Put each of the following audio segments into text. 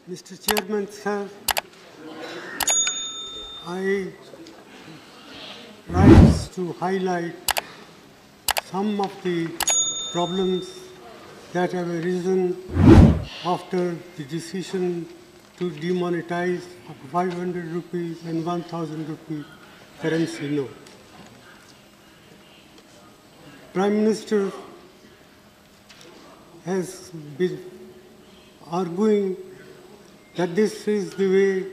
Mr. Chairman, sir, I rise to highlight some of the problems that have arisen after the decision to demonetize 500 rupees and 1000 rupee currency note. Prime Minister has been arguing that this is the way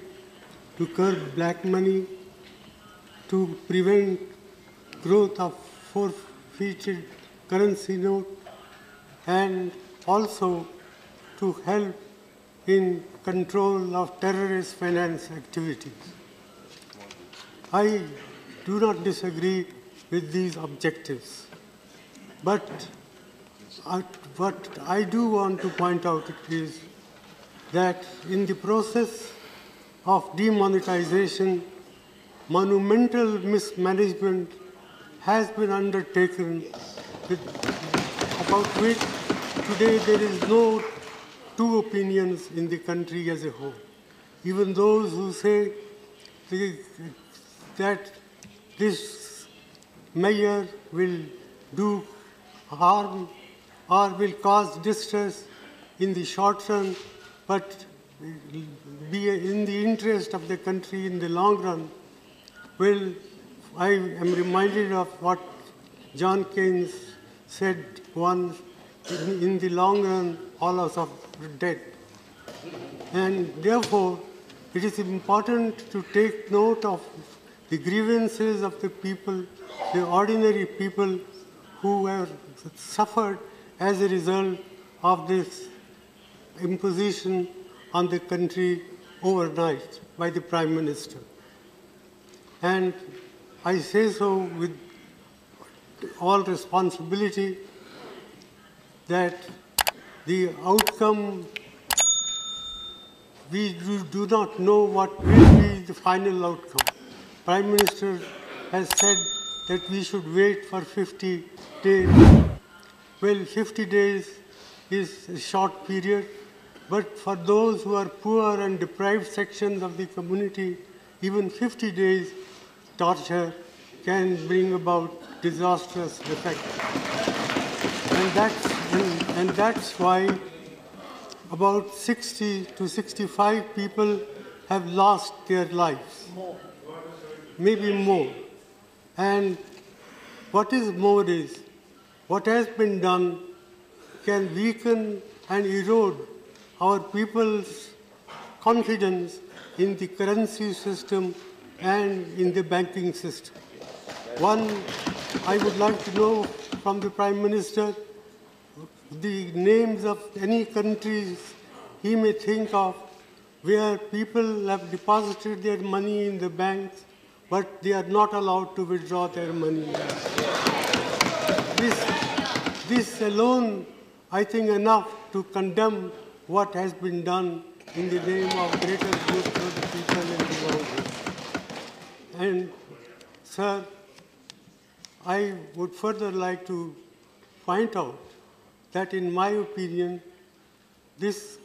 to curb black money, to prevent growth of forfeited currency note, and also to help in control of terrorist finance activities. I do not disagree with these objectives, but what I do want to point out is that in the process of demonetization, monumental mismanagement has been undertaken, about which today there is no two opinions in the country as a whole. Even those who say that this measure will do harm or will cause distress in the short run, but be in the interest of the country in the long run. Well, I am reminded of what John Keynes said once, in the long run, all of us are dead. And therefore, it is important to take note of the grievances of the people, the ordinary people who have suffered as a result of this imposition on the country overnight by the Prime Minister. And I say so with all responsibility that the outcome, we do not know what will be the final outcome. Prime Minister has said that we should wait for 50 days. Well, 50 days is a short period, but for those who are poor and deprived sections of the community, even 50 days torture can bring about disastrous effects. And that's why about 60 to 65 people have lost their lives, maybe more. And what is more is, what has been done can weaken and erode our people's confidence in the currency system and in the banking system. One, I would like to know from the Prime Minister the names of any countries he may think of where people have deposited their money in the banks, but they are not allowed to withdraw their money. This alone, I think, enough to condemn what has been done in the name of greater good for the people in the world. And, sir, I would further like to point out that, in my opinion, this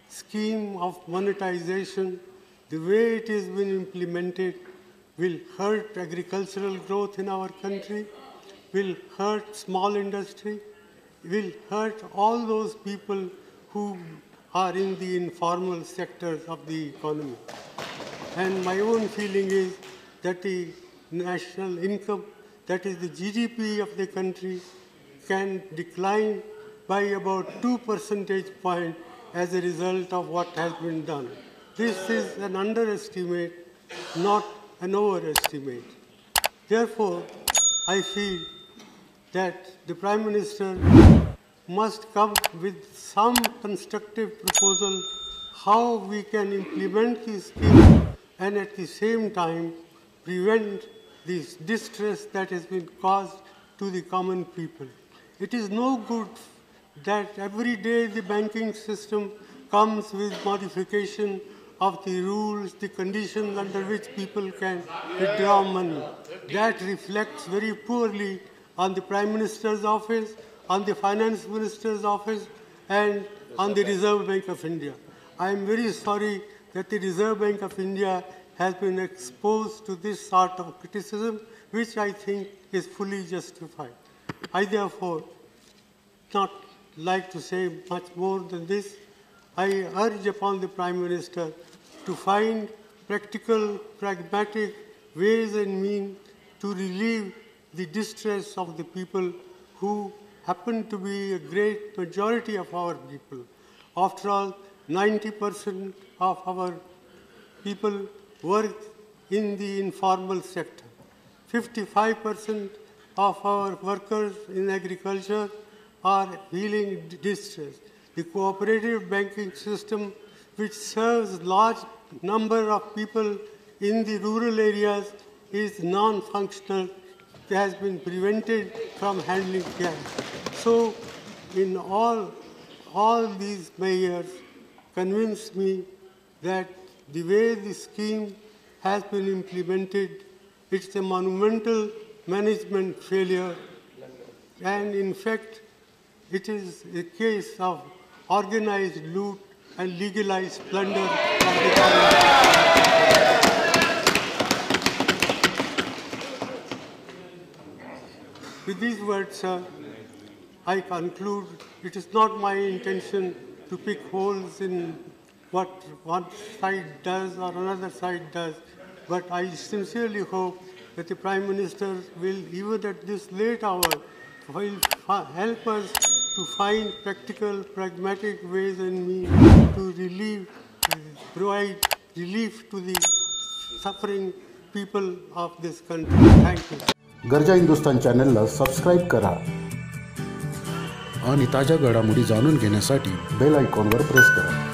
scheme of monetization, the way it has been implemented, will hurt agricultural growth in our country, will hurt small industry, will hurt all those people who are in the informal sectors of the economy. And my own feeling is that the national income, that is the GDP of the country, can decline by about 2 percentage points as a result of what has been done. This is an underestimate, not an overestimate. Therefore, I feel that the Prime Minister must come with some constructive proposal how we can implement this scheme and at the same time prevent this distress that has been caused to the common people. It is no good that every day the banking system comes with modification of the rules, the conditions under which people can withdraw money. That reflects very poorly on the Prime Minister's office, on the Finance Minister's office, and on the Reserve Bank of India. I am very sorry that the Reserve Bank of India has been exposed to this sort of criticism, which I think is fully justified. I therefore not like to say much more than this. I urge upon the Prime Minister to find practical, pragmatic ways and means to relieve the distress of the people who happen to be a great majority of our people. After all, 90% of our people work in the informal sector. 55% of our workers in agriculture are feeling distress. The cooperative banking system, which serves large number of people in the rural areas, is non-functional, has been prevented from handling cash. So, in all these measures convince me that the way the scheme has been implemented, it's a monumental management failure, and in fact, it is a case of organized loot and legalized plunder of the government. With these words, sir, I conclude it is not my intention to pick holes in what one side does or another side does, but I sincerely hope that the Prime Minister will, even at this late hour, will help us to find practical, pragmatic ways and means to provide relief to the suffering people of this country. Thank you. गरजा हिंदुस्तान चॅनलला subscribe करा आणि ताज्या घडामोडी जाणून घेण्यासाठी bell आयकॉनवर press करा.